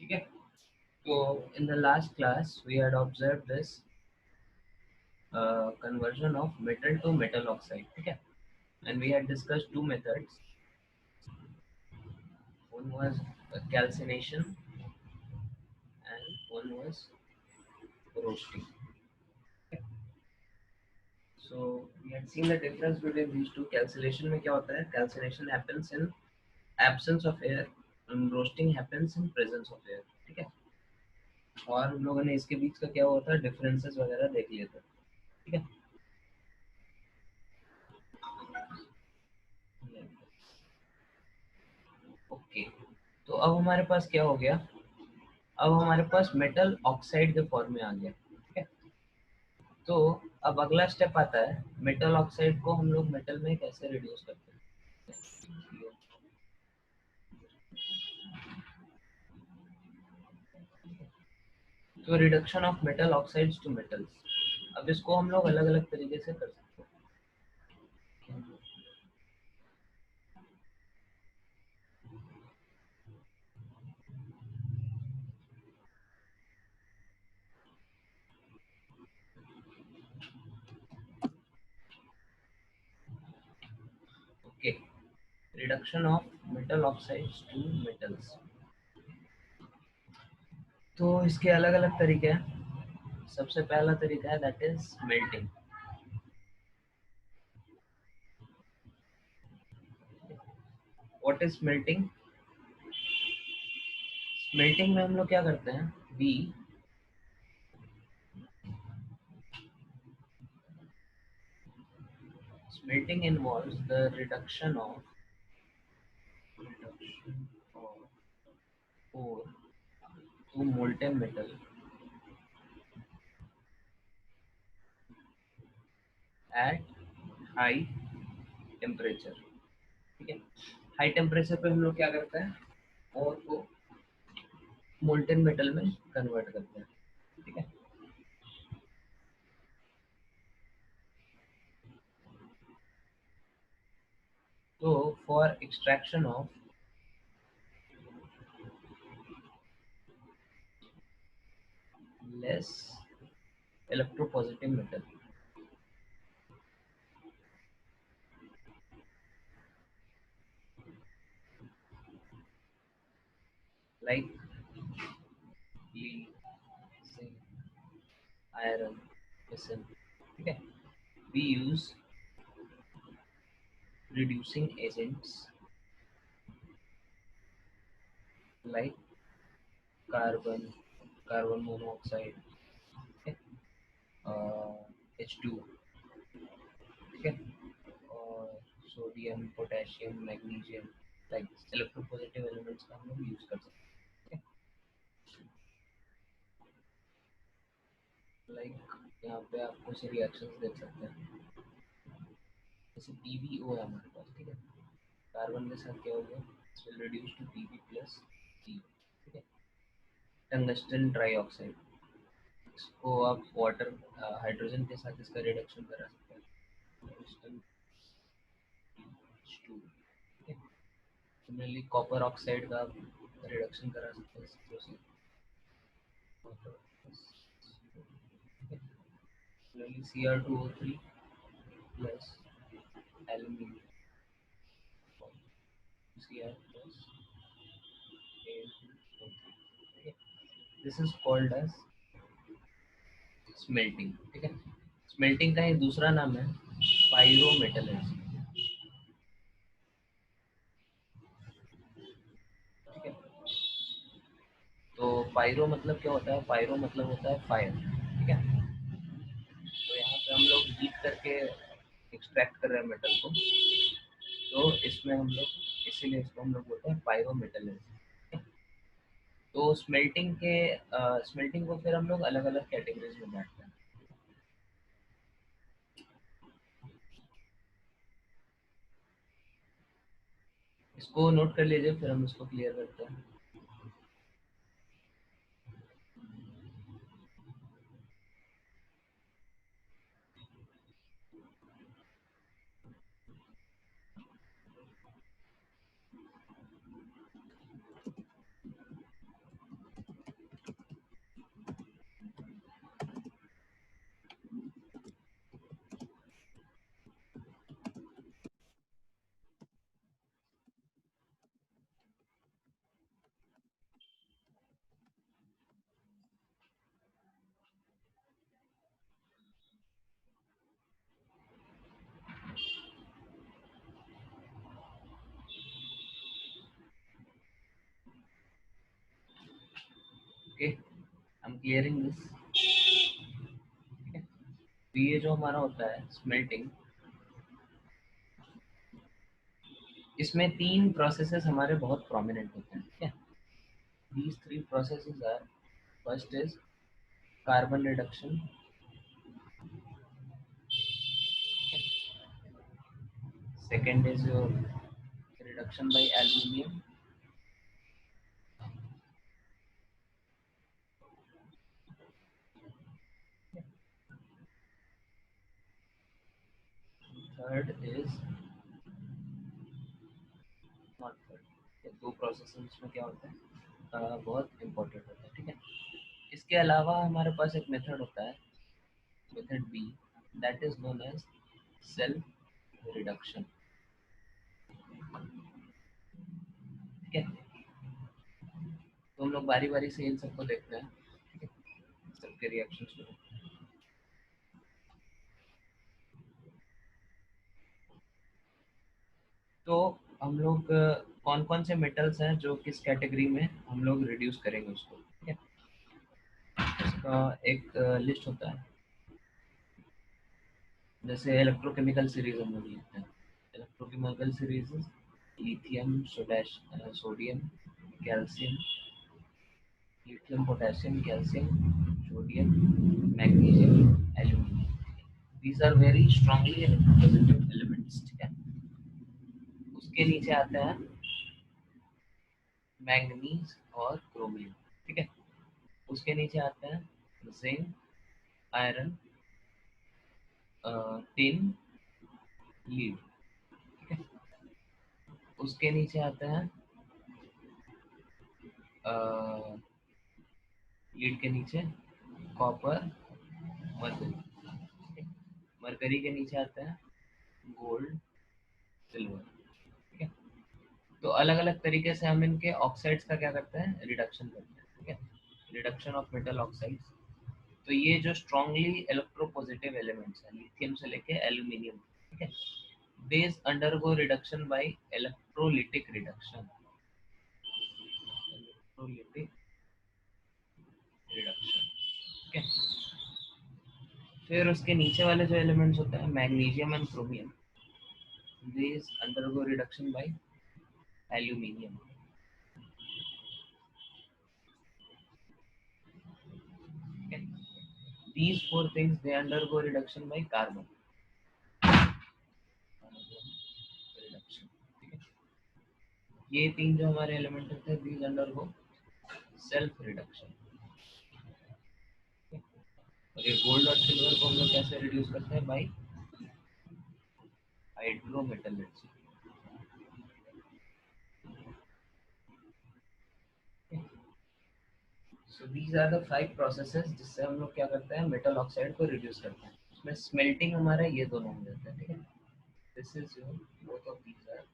ठीक है। तो in the last class we had observe this conversion of metal to metal oxide. ठीक है, and we had discussed two methods. One was calcination and one was roasting. So we had seen the difference between these two. Calcination में क्या होता है? Calcination happens in absence of air and roasting happens in presence of air. ठीक है, और हम लोगों ने इसके बीच का क्या होता है डिफरेंसेस वगैरह देख लिए थे। ठीक है, ओके। तो अब हमारे पास क्या हो गया, अब हमारे पास मेटल ऑक्साइड के फॉर्म में आ गया। ठीक है, तो अब अगला स्टेप आता है, मेटल ऑक्साइड को हम लोग मेटल में कैसे रिड्यूस करते हैं। तो reduction of metal oxides to metals, अब इसको हम लोग अलग अलग तरीके से कर सकते हैं। Okay, reduction of metal oxides to metals, तो इसके अलग अलग तरीके हैं। सबसे पहला तरीका है that is melting. What is melting? Melting में हम लोग क्या करते हैं, we smelting involves the reduction of ore to molten metal at high temperature। ठीक है, हाई टेम्परेचर पे हम लोग क्या करते हैं, और को मोल्टेन मेटल में कन्वर्ट करते हैं। ठीक है, तो for extraction of less electropositive metal like lead, zinc, iron, पिसन। ठीक है, we use reducing agents like carbon, carbon monoxide, okay, H2, ठीक है, और sodium, potassium, magnesium, like electropositive elements का हम लोग यूज कर सकते हैं। लाइक यहाँ पे आप कुछ रिएक्शंस देख सकते हैं, जैसे PbO है हमारे पास। ठीक है, कार्बन के साथ क्या होगा, it will reduce to Pb plus G। ठीक है, टंगस्टन ट्राईऑक्साइड, इसको आप वाटर हाइड्रोजन के साथ इसका रिडक्शन करा सकते हैं, टंगस्टन H2। ठीक है, सिमिलरली कॉपर ऑक्साइड का रिडक्शन करा सकते हैं इसको से, similarly Cr2O3 plus aluminium, Cr plus A2O3। This is called as smelting. ठीक है, स्मेल्टिंग का एक दूसरा नाम है पायरोमेटलर्जी। ठीक है, तो पायरो मतलब क्या होता है, पायरो मतलब होता है फायर। ठीक है, तो यहाँ पे हम लोग हीट करके एक्सट्रैक्ट कर रहे हैं मेटल को, तो इसमें हम लोग इसीलिए इसको हम लोग बोलते हैं पायरोमेटलर्जी। तो स्मेल्टिंग को फिर हम लोग अलग अलग कैटेगरीज में बांटते हैं। इसको नोट कर लीजिए, फिर हम इसको क्लियर करते हैं। Okay, I am clearing this. तो ये जो हमारा होता है स्मेल्टिंग, इसमें 3 प्रोसेसेस हमारे बहुत प्रोमिनेंट होते हैं, ठीक है। These 3 processes are, first is carbon reduction, second is your reduction by aluminium, third is not third. ये 2 प्रोसेसेस में क्या होता है, बहुत इंपॉर्टेंट होता है, ठीक है। इसके अलावा हमारे पास एक मेथड होता है, method B, that is known as self reduction, ठीक है। तो हम लोग बारी बारी से इन सबको देखते हैं, ठीक है, सबके रिएक्शंस को। तो हम लोग कौन कौन से मेटल्स हैं जो किस कैटेगरी में हम लोग रिड्यूस करेंगे उसको, ठीक है। इसका एक लिस्ट होता है, जैसे इलेक्ट्रोकेमिकल सीरीज हम लोग लिखते हैं। Electrochemical series lithium, sodium, calcium, lithium, potassium, calcium, sodium, magnesium, aluminium. These are very strongly electropositive elements, ठीक है। उसके नीचे आते हैं मैंगनीज और क्रोमियम, ठीक है। उसके नीचे आते हैं जिंक, आयरन, टिन, लीड, ठीक है। उसके नीचे आते हैं लीड के नीचे कॉपर, मरकरी, मरकरी के नीचे आते हैं गोल्ड, सिल्वर, ठीक है। तो अलग अलग तरीके से हम इनके ऑक्साइड्स का क्या करते हैं, रिडक्शन करते हैं, ठीक है, रिडक्शन ऑफ मेटल ऑक्साइड्स। तो ये जो स्ट्रांगली इलेक्ट्रोपॉजिटिव एलिमेंट्स हैं, लिथियम से लेके एल्यूमिनियम, ठीक है, these undergo reduction by electrolytic reduction, electrolytic reduction, ठीक है। फिर उसके नीचे वाले जो एलिमेंट्स होते हैं magnesium and chromium, these undergo reduction by aluminium, ठीक है। these 4 things they undergo reduction by carbon reduction, ठीक है। ये 3 जो हमारे एलिमेंट होते हैं these undergo सेल्फ रिडक्शन, और ये गोल्ड और सिल्वर को हम लोग कैसे रिड्यूस करते हैं, by hydrometallurgy. So these are the 5 processes जिससे हम लोग क्या करते हैं, मेटल ऑक्साइड को रिड्यूस करते हैं। उसमें स्मेल्टिंग हमारा ये दोनों हो जाता है, ठीक है। This is your both of these are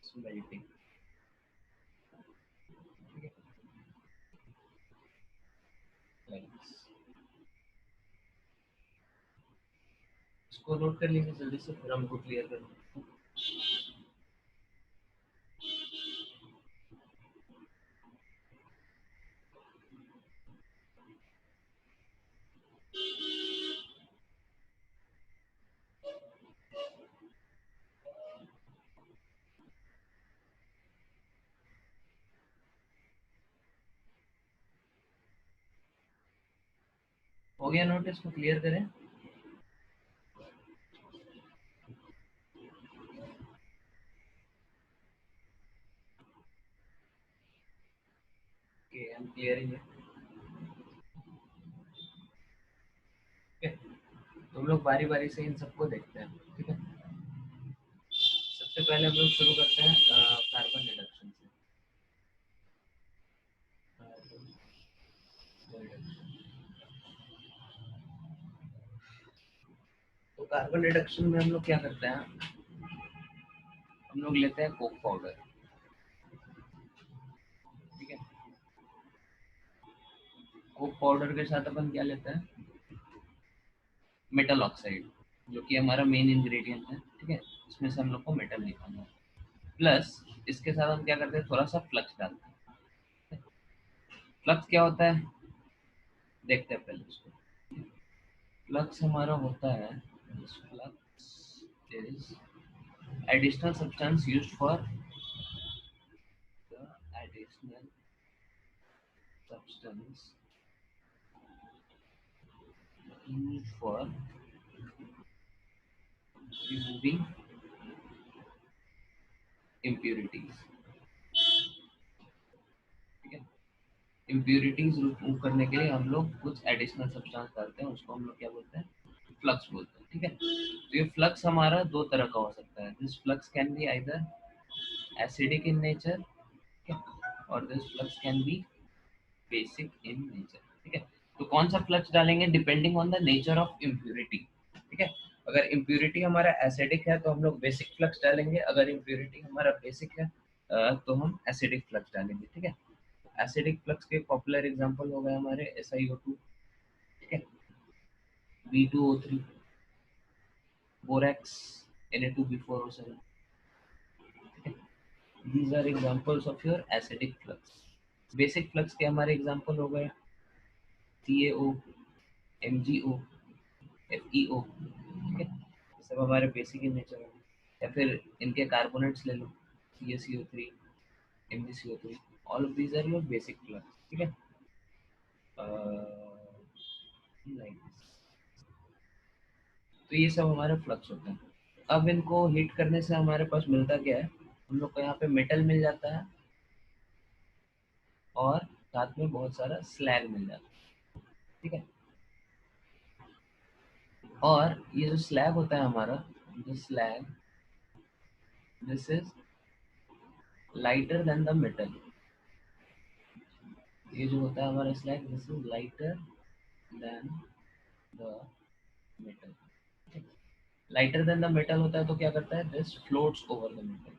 smelting, ठीक है, लाइक दिस। इसको नोट कर लीजिए जल्दी से, फिर हमको क्लियर कर दो। हो गया नोट, इसको क्लियर करें। Okay, I am clearing it, ठीक है। तो हम लोग बारी बारी से इन सबको देखते हैं, ठीक है। सबसे पहले हम लोग शुरू करते हैं कार्बन रिडक्शन से। कार्बन रिडक्शन, तो कार्बन रिडक्शन में हम लोग क्या करते हैं, हम लोग लेते हैं कोक पाउडर, ठीक है। कोक पाउडर के साथ अपन क्या लेते हैं, मेटल ऑक्साइड, जो कि हमारा मेन इंग्रेडिएंट है, ठीक है। इसमें से हम लोग को मेटल निकालना है। प्लस इसके साथ हम क्या करते हैं, थोड़ा सा फ्लक्स डालते हैं, फ्लक्स क्या होता है देखते हैं पहले इसको। फ्लक्स हमारा होता है, flux is additional substance used for the additional substance used for removing impurities। ठीक है, इम्प्यूरिटीज रिमूव करने के लिए हम लोग कुछ एडिशनल सब्सटेंस डालते हैं, उसको हम लोग क्या बोलते हैं, फ्लक्स बोलते हैं। ठीक है, तो ये फ्लक्स हमारा दो तरह का हो सकता है। This flux can be either acidic in nature, ठीक है, और this flux can be basic in nature. ठीक है, तो कौन सा फ्लक्स डालेंगे depending on the nature of impurity. ठीक है, अगर इम्प्यूरिटी हमारा एसिडिक है तो हम लोग बेसिक फ्लक्स डालेंगे, अगर इम्प्यूरिटी हमारा बेसिक है तो हम एसिडिक फ्लक्स डालेंगे। ठीक है, एसिडिक फ्लक्स के पॉपुलर एग्जांपल हो गए हमारे SiO2, ठीक है, B2O3, बोरेक्स, Na2B4O7। ठीक है, these are examples of your acidic flux। Basic flux के हमारे एग्जांपल हो गए CaO, MgO, FeO। ठीक है, ये सब हमारे बेसिक इन नेचर है। या फिर इनके कार्बोनेट्स ले लो, CaCO3, MgCO3, all of these are your basic flux. ठीक है, लाइक दिस। तो ये सब हमारे फ्लक्स होते हैं। अब इनको हीट करने से हमारे पास मिलता क्या है, हम लोग को यहाँ पे मेटल मिल जाता है और साथ में बहुत सारा स्लैग मिल जाता है। ठीक है, और ये जो स्लैग होता है हमारा, जो slag, this is lighter than the metal. ये जो होता है हमारा slag, this is lighter than the metal. Lighter than the metal होता है तो क्या करता है, this floats over the metal.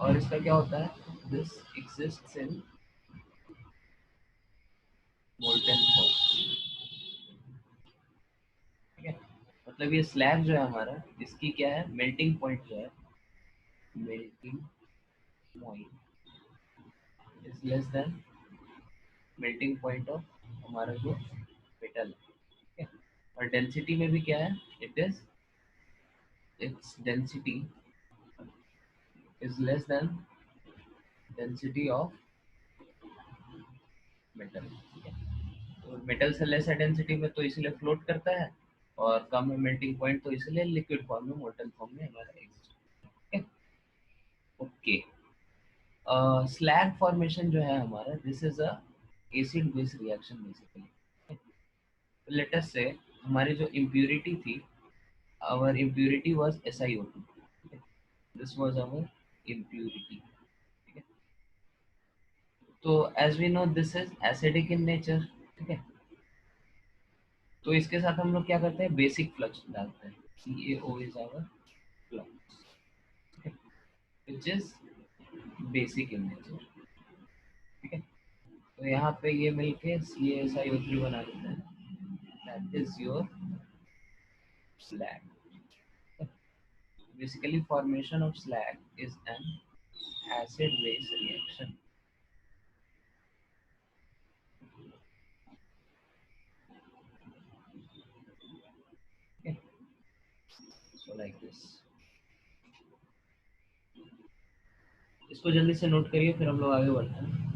और इसका क्या होता है, this exists in molten form. ठीक है, मतलब ये स्लैब जो है हमारा, इसकी क्या है, मेल्टिंग पॉइंट जो है, melting point is less than melting point of हमारा जो मेटल है। ठीक है, और डेंसिटी में भी क्या है, it is, its density is less than density of metal. ठीक है, तो मेटल से लेस है डेंसिटी में तो इसलिए फ्लोट करता है, और कम है मेल्टिंग पॉइंट तो इसलिए लिक्विड फॉर्म में, मोल्टन फॉर्म में हमारा एग्जिस्ट। ठीक है, ओके। स्लैग फॉर्मेशन जो है हमारा, this is a acid base reaction basically. Let us see हमारी जो इम्प्यूरिटी थी, our impurity was SiO2, this was our impurity. ठीक है, तो as we know this is acidic in nature. ठीक है, तो इसके साथ हम लोग क्या करते हैं, बेसिक फ्लक्स डालते हैं, CaO is our flux, which is basic in nature. ठीक है, तो यहाँ पे ये मिलके CaSiO3 बना देते हैं, that is your slag। Basically, formation of slag is an acid-base reaction। Okay, so like this। इसको जल्दी से नोट करिए, फिर हम लोग आगे बढ़ते हैं।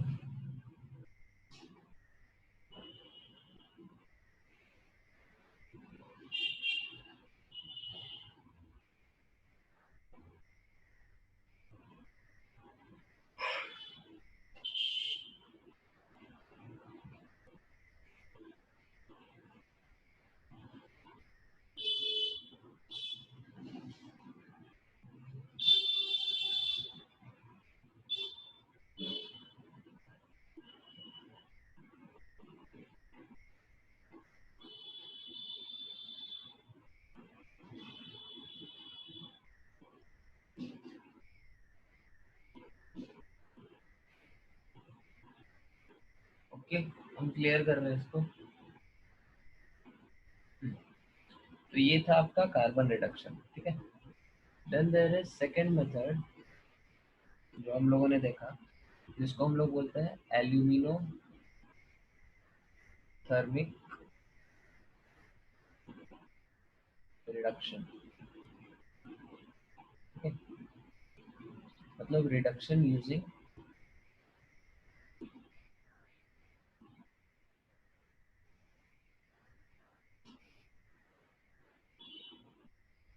ओके, हम क्लियर कर रहे हैं इसको। तो ये था आपका कार्बन रिडक्शन, ठीक है। Then there is second method जो हम लोगों ने देखा, जिसको हम लोग बोलते हैं एल्यूमिनो थर्मिक रिडक्शन, ठीक है। मतलब reduction using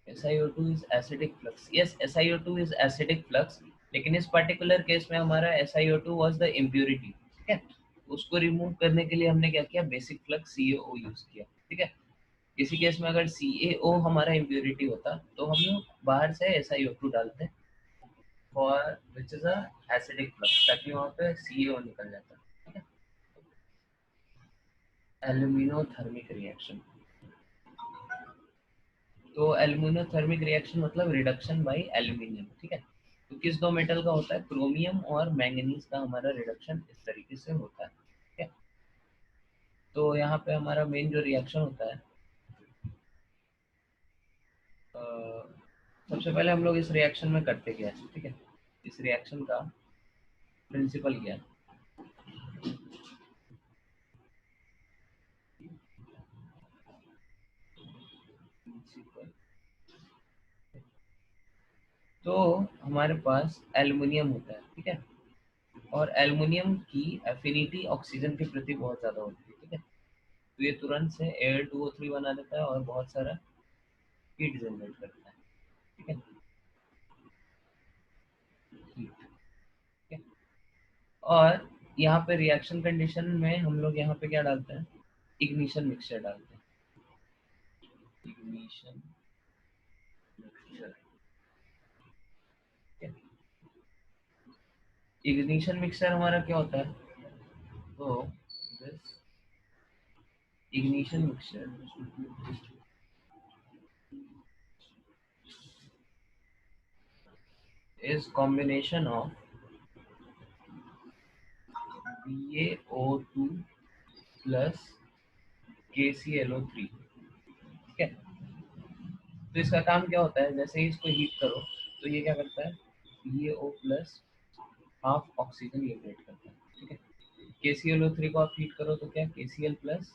SiO2 is acidic flux. Yes, SiO2 is acidic flux, लेकिन इस पर्टिकुलर केस में हमारा SiO2 was the impurity, ठीक है। उसको रिमूव करने के लिए हमने क्या किया, बेसिक फ्लक्स CaO यूज किया, ठीक है। इसी केस में अगर CaO हमारा इम्प्योरिटी होता तो हम लोग बाहर से SiO2 डालते for which is a acidic flux, ताकि वहाँ पे CaO निकल जाता, ठीक है। एल्यूमिनोथर्मिक रिएक्शन, तो एल्यूमिनोथर्मिक रिएक्शन मतलब रिडक्शन बाय एल्यूमिनियम, ठीक है। तो किस दो मेटल का होता है, क्रोमियम और मैंगनीज का हमारा रिडक्शन इस तरीके से होता है, ठीक है। तो यहाँ पे हमारा मेन जो रिएक्शन होता है, अ, सबसे पहले हम लोग इस रिएक्शन में करते क्या है, ठीक है। इस रिएक्शन का प्रिंसिपल क्या है, प्रिंसिपल, तो हमारे पास एल्युमिनियम होता है, ठीक है। और एल्युमिनियम की एफिनिटी ऑक्सीजन के प्रति बहुत ज़्यादा होती है, ठीक है। तो ये तुरंत से Al2O3 बना देता है और बहुत सारा हीट जनरेट करता है, ठीक है। हीट, ठीक है। और यहाँ पे रिएक्शन कंडीशन में हम लोग यहाँ पे क्या डालते हैं, इग्निशन मिक्सचर डालते हैं, इग्निशन मिक्सचर, ठीक है। इग्निशन मिक्सचर हमारा क्या होता है, तो this ignition mixture is combination of BaO2 plus KClO3, ठीक है। तो इसका काम क्या होता है, जैसे ही इसको हीट करो तो ये क्या करता है, BaO plus half oxygen liberate करता है, ठीक है। KClO3 को आप हीट करो तो क्या, KCl प्लस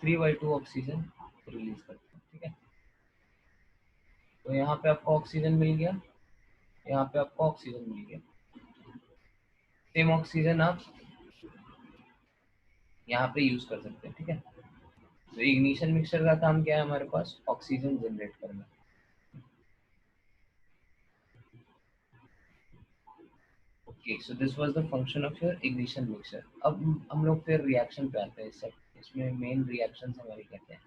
3/2 ऑक्सीजन रिलीज करता है, ठीक है। तो यहाँ पे आपको ऑक्सीजन मिल गया, यहाँ पे आपको ऑक्सीजन मिल गया, सेम ऑक्सीजन आप यहाँ पे यूज कर सकते हैं, ठीक है। तो इग्निशन मिक्सचर का काम क्या है, हमारे पास ऑक्सीजन जनरेट करना। Okay, so this was the function of your ignition mixture. अब हम लोग फिर रिएक्शन पे आते हैं, इसमें मेन रिएक्शंस हमारी कहते हैं,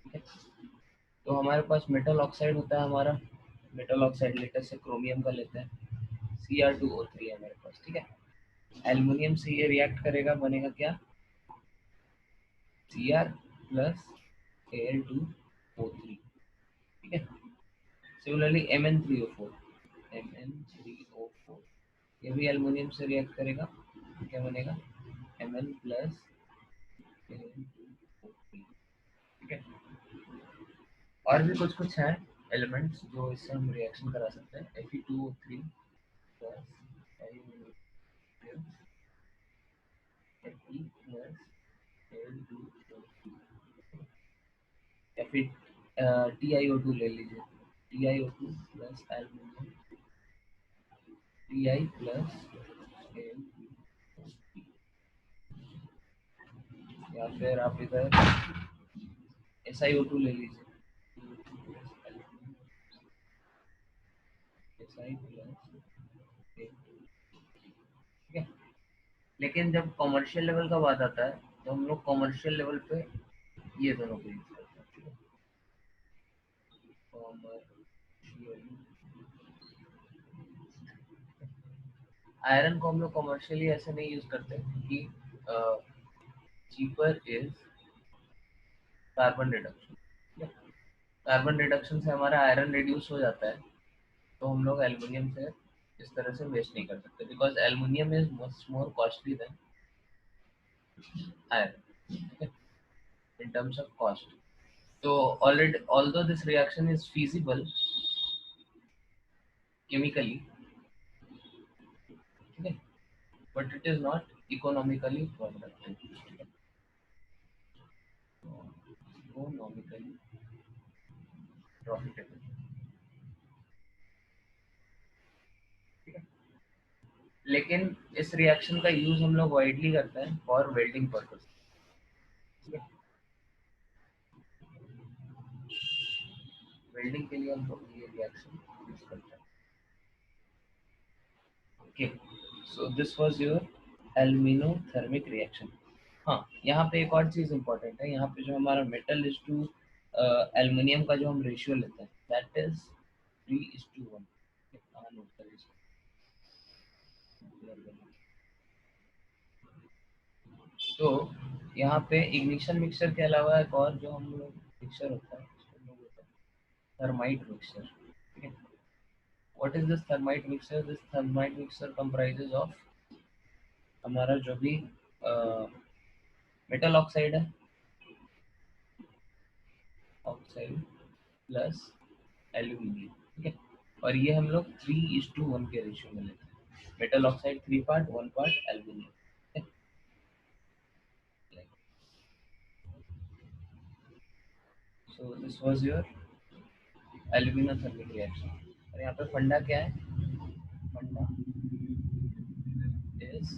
ठीक है। तो हमारे पास मेटल ऑक्साइड होता है हमारा, मेटल ऑक्साइड लेटर से क्रोमियम का लेते हैं, Cr2O3 है हमारे पास, ठीक है। एल्युमिनियम से ये रिएक्ट करेगा, बनेगा क्या, Cr प्लस Al2O3, ठीक है। सिमिलरली Mn3O4, ये भी एल्युमिनियम से रिएक्ट करेगा, क्या बनेगा, Mn प्लस Al2O3, ठीक है। और भी कुछ कुछ हैं एलिमेंट्स जो इससे हम रिएक्शन करा सकते हैं, Fe2O3 plus Fe plus Al2O3, या फिर TiO2 ले लीजिए, TiO2 plus aluminium, Ti plus Al2O3, या फिर आप इधर SiO2 ले लीजिए, Si प्लस Al2, ठीक है। लेकिन जब कॉमर्शियल लेवल का बात आता है तो हम लोग कॉमर्शियल लेवल पे ये दोनों को यूज करते हैं, ठीक है। कॉमर्शियल, आयरन को हम लोग कॉमर्शियली ऐसे नहीं यूज करते क्योंकि चीपर इज कार्बन रिडक्शन, ठीक है। कार्बन रिडक्शन से हमारा आयरन रिड्यूस हो जाता है, तो हम लोग एल्युमिनियम से इस तरह से वेस्ट नहीं कर सकते, because aluminium is much more costly than iron, ठीक है, इन टर्म्स ऑफ कॉस्ट। तो already although this reaction is feasible chemically, okay, but it is not economically productive. Economically profitable. ठीक है, लेकिन इस रिएक्शन का यूज हम लोग वाइडली करते हैं फॉर वेल्डिंग पर्पस। वेल्डिंग के लिए हम लोग ये रिएक्शन यूज करते हैं। Okay, so this was your aluminothermic reaction. हाँ, यहाँ पे एक और चीज इंपॉर्टेंट है, यहाँ पे जो हमारा मेटल इज टू एल्युमिनियम का जो हम रेशियो लेते हैं दैट इज 3:1। कहाँ नोट करें इसको? तो यहाँ पे इग्निशन मिक्सचर के अलावा एक और जो हम लोग मिक्सचर होता है उसको हम लोग बोलते हैं थर्माइट मिक्सचर। ठीक है, what is this thermite mixture? This thermite mixture comprises of हमारा जो भी मेटल ऑक्साइड है, ऑक्साइड प्लस एल्यूमिनियम। ठीक है, और ये हम लोग 3:1 के रेशियो में लेते हैं। Metal oxide 3 part, 1 part aluminium. So this was your aluminothermic reaction. और यहाँ पे फंडा क्या है? फंडा is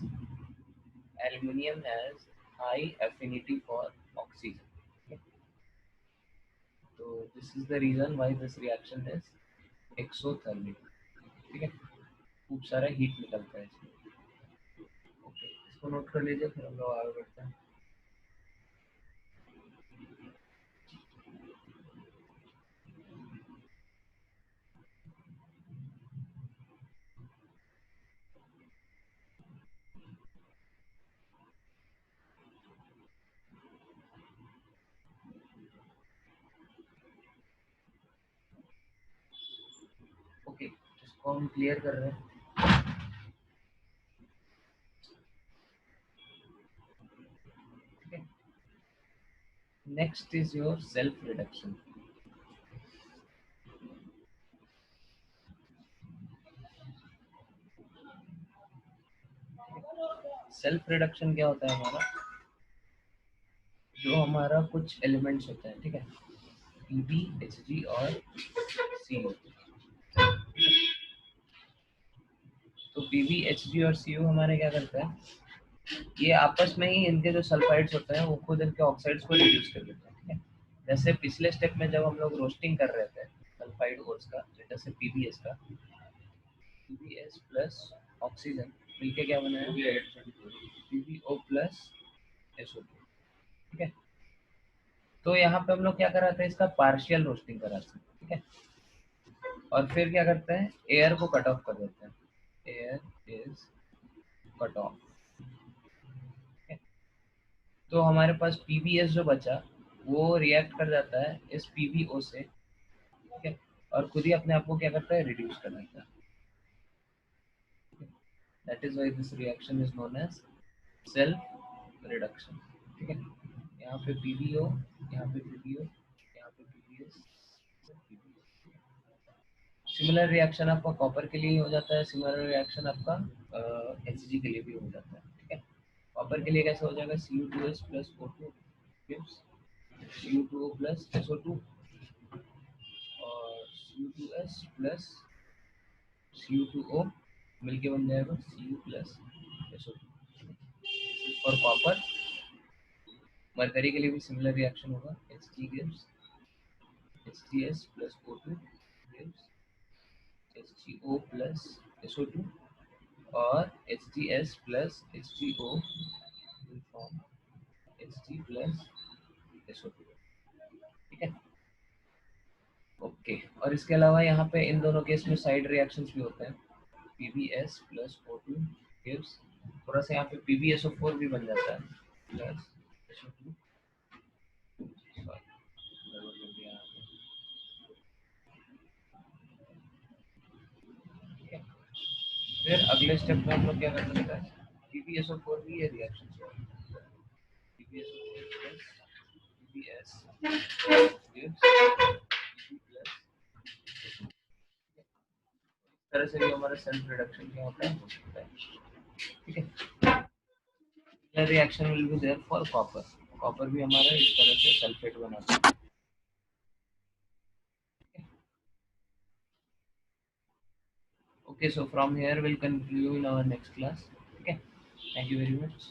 aluminium has high affinity for oxygen. Okay? So this is the reason why this reaction is exothermic. ठीक है, खूब सारा हीट निकलता है इसमें। ओके, इसको नोट कर लीजिए, फिर हम लोग आगे बढ़ते हैं। ओके, इसको हम क्लियर कर रहे हैं। ठीक है, next is your self reduction. Self reduction क्या होता है हमारा? जो हमारा कुछ एलिमेंट्स होते हैं, ठीक है, Pb, Hg और Co। तो Pb, Hg और Co हमारे क्या करते हैं, ये आपस में ही इनके जो सल्फाइड्स होते हैं वो खुद इनके ऑक्साइड्स को रिड्यूस कर देते हैं। ठीक है, जैसे पिछले स्टेप में जब हम लोग रोस्टिंग कर रहे थे सल्फाइड ओर्स का, जैसे पीबीएस का, पीबीएस प्लस ऑक्सीजन मिलके क्या बना है? पीबीओ प्लस एसओ। ठीक है, तो यहाँ पे हम लोग क्या कराते हैं, इसका पार्शियल रोस्टिंग कराते हैं। ठीक है, और फिर क्या करते हैं, एयर को कट ऑफ कर देते हैं। Air is cut off. तो हमारे पास पीबीएस जो बचा वो रिएक्ट कर जाता है इस पीबीओ से। ठीक है, और खुद ही अपने आप को क्या करता है, रिड्यूस कर देता है। That is why this reaction is known as self reduction. ठीक है, यहाँ पे पीबीओ, यहाँ पे पीबीओ, यहाँ पे पीबीएस। सिमिलर रिएक्शन आपका कॉपर के लिए हो जाता है, सिमिलर रिएक्शन आपका एचजी के लिए भी हो जाता है। ठीक है, कॉपर के लिए कैसे हो जाएगा, Cu2s plus O2 gives Cu2O plus SO2, और Cu2s प्लस Cu2O मिलके बन जाएगा Cu प्लस SO2 और कॉपर। मरकरी के लिए भी सिमिलर रिएक्शन होगा, Hg gives HgS plus O2 gives HgO plus SO2, और HgS plus HgO will form Hg plus SO2। ठीक है, ओके, और इसके अलावा यहाँ पे इन दोनों केस में साइड रिएक्शंस भी होते हैं। PbS प्लस O2 gives, थोड़ा सा यहाँ पे PbSO4 भी बन जाता है प्लस SO2। फिर अगले स्टेप में हम लोग क्या कर सकते हैं, PbSO4 भी ये reaction PbSO4 plus PbS gives plus, इस तरह से भी हमारा सेल्फ रिडक्शन क्या होता है, हो सकता है। ठीक है, reaction will be there for copper, copper भी हमारा इस तरह से सल्फेट बनाता है। Okay, so from here we'll continue in our next class. Okay, thank you very much.